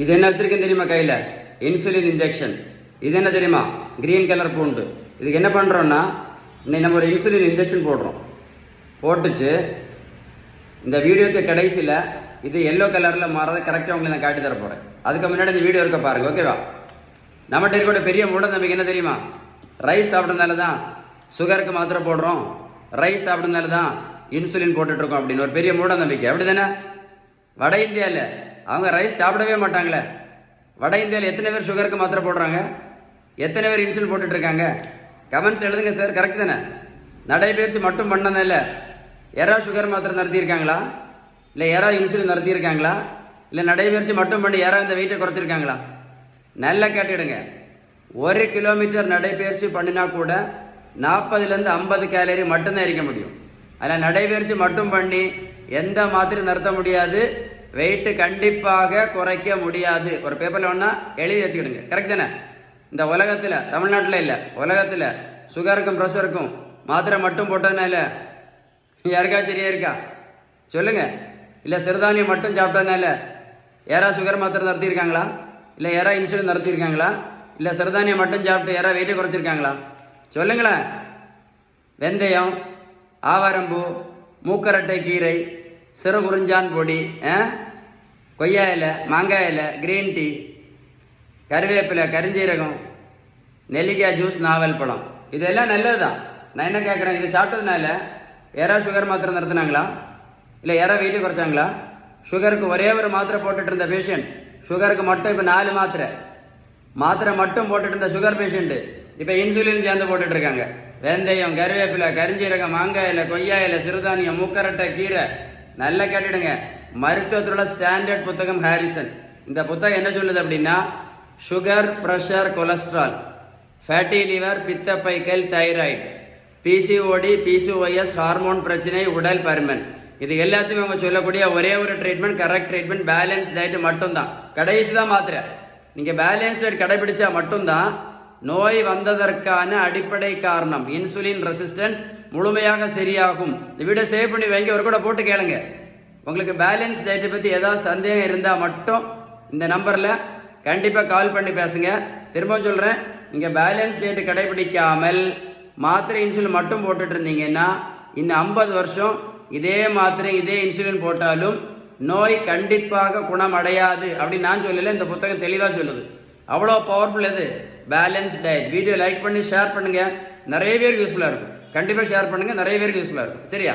இது என்ன வச்சுருக்கேன் தெரியுமா கையில்? Insulin injection. இது என்ன தெரியுமா? க்ரீன் கலர் பூண்டு. இதுக்கு என்ன பண்ணுறோன்னா, இன்னைக்கு நம்ம ஒரு இன்சுலின் இன்ஜெக்ஷன் போடுறோம். போட்டுட்டு இந்த வீடியோக்கு கடைசியில் இது எல்லோ கலரில் மாறதை கரெக்டாக உங்களுக்கு நான் காட்டி தர போகிறேன். அதுக்கு முன்னாடி இந்த வீடியோ இருக்க பாருங்கள், ஓகேவா? நம்மகிட்ட இருக்கோட பெரிய மூட நம்பிக்கை என்ன தெரியுமா? ரைஸ் சாப்பிட்றதுனால தான் சுகருக்கு மாத்திரை போடுறோம், ரைஸ் சாப்பிட்றதுனால தான் இன்சுலின் போட்டுட்ருக்கோம் அப்படின்னு ஒரு பெரிய மூட நம்பிக்கை. அப்படி தானே? வட இந்தியாவில் அவங்க ரைஸ் சாப்பிடவே மாட்டாங்களே. வட இந்தியாவில் எத்தனை பேர் சுகருக்கு மாத்திரை போடுறாங்க? எத்தனை பேர் இன்சுலின் போட்டுட்ருக்காங்க? கமெண்ட்ஸ் எழுதுங்க சார். கரெக்ட் தானே? நடைபயிற்சி மட்டும் பண்ணதில்லை. யாராவது சுகர் மாத்திரை நடத்தியிருக்காங்களா? இல்லை யாராவது இன்சுலின் நடத்தியிருக்காங்களா? இல்லை நடைபயிற்சி மட்டும் பண்ணி யாராவது இந்த வெயிட்டை குறைச்சிருக்காங்களா? நல்லா கேட்டுடுங்க. 1 கிலோமீட்டர் நடைபயிற்சி பண்ணினா கூட 40லேருந்து 50 கேலரி மட்டும்தான் எரிக்க முடியும். அதில் நடைபயிற்சி மட்டும் பண்ணி எந்த மாத்திரையும் நடத்த முடியாது, வெயிட்டு கண்டிப்பாக குறைக்க முடியாது. ஒரு பேப்பரில் வேணால் எழுதி வச்சுக்கிடுங்க. கரெக்ட் தானே? இந்த உலகத்தில், தமிழ்நாட்டில் இல்லை, உலகத்தில் சுகருக்கும் ப்ரெஷருக்கும் மாத்திரை மட்டும் போட்டதுனால யாருக்காச்சும் சரியா இருக்கா சொல்லுங்கள்? இல்லை சிறுதானியம் மட்டும் சாப்பிட்டதுனால யாராவது சுகர் மாத்திரை நடத்தியிருக்காங்களா? இல்லை யாராவது இன்சுலின் நடத்தியிருக்காங்களா? இல்லை சிறுதானியம் மட்டும் சாப்பிட்டு யாராவது வெயிட்டை குறைச்சிருக்காங்களா? சொல்லுங்களேன். வெந்தயம், ஆவாரம்பூ, மூக்கரட்டை கீரை, சிறு குறிஞ்சான் பொடி, கொய்யா இலை, மாங்காய் இலை, க்ரீன் டீ, கருவேப்பிலை, கரிஞ்சீரகம், நெல்லிக்காய் ஜூஸ், நாவல் பழம், இதெல்லாம் நல்லது தான். நான் என்ன கேட்குறேன், இதை சாப்பிட்டதுனால யாராவது சுகர் மாத்திரை நடத்துனாங்களா? இல்லை யாராவது வெயிட்டை குறைச்சாங்களா? சுகருக்கு ஒரே ஒரு மாத்திரை போட்டுட்டு இருந்த பேஷண்ட், சுகருக்கு மட்டும் இப்போ 4 மாத்திரை மட்டும் போட்டுட்டு இருந்த சுகர் பேஷண்ட்டு இப்போ இன்சுலின் சேர்ந்து போட்டுட்ருக்காங்க. வெந்தயம், கருவேப்பிலை, கரிஞ்சீரகம், மாங்காய் இலை, கொய்யா இலை, சிறுதானியம், மூக்கரட்டை கீரை. நல்லா கேட்டுடுங்க. மருத்துவத்தோட ஸ்டாண்டர்ட் புத்தகம் ஹாரிசன். இந்த புத்தகம் என்ன சொல்லுது அப்படின்னா, sugar, pressure, cholesterol, fatty liver, பித்தப்பைக்கல், தைராய்டு, பிசிஓடி, பிசிஓஎஸ், ஹார்மோன் பிரச்சனை, உடல் பருமன், இது எல்லாத்தையும் அவங்க சொல்லக்கூடிய ஒரே ஒரு treatment, correct treatment, balance diet மட்டும்தான். கடைசி தான் மாத்திரை. நீங்கள் பேலன்ஸ் டயட் கடைபிடிச்சா மட்டும்தான் நோய் வந்ததற்கான அடிப்படை காரணம் இன்சுலின் ரெசிஸ்டன்ஸ் முழுமையாக சரியாகும். இந்த வீடியோ சேவ் பண்ணி வைங்க, ஒரு கூட போட்டு கேளுங்க. உங்களுக்கு பேலன்ஸ் டயட்டை பற்றி ஏதாவது சந்தேகம் இருந்தால் மட்டும் இந்த நம்பரில் கண்டிப்பாக கால் பண்ணி பேசுங்க. திரும்பவும் சொல்கிறேன், நீங்கள் பேலன்ஸ் டயட்டு கடைபிடிக்காமல் மாத்திரை இன்சுலின் மட்டும் போட்டுட்டு இருந்தீங்கன்னா இன்னும் 50 வருஷம் இதே மாத்திரை இதே இன்சுலின் போட்டாலும் நோய் கண்டிப்பாக குணமடையாது அப்படின்னு நான் சொல்லலை, இந்த புத்தகம் தெளிவாக சொல்லுது. அவ்வளோ பவர்ஃபுல் இது பேலன்ஸ் டயட். வீடியோ லைக் பண்ணி ஷேர் பண்ணுங்கள், நிறைய பேருக்கு யூஸ்ஃபுல்லாக இருக்கும். கண்டிப்பாக ஷேர் பண்ணுங்கள், நிறைய பேருக்கு யூஸ்ஃபுல்லாக இருக்கும். சரியா?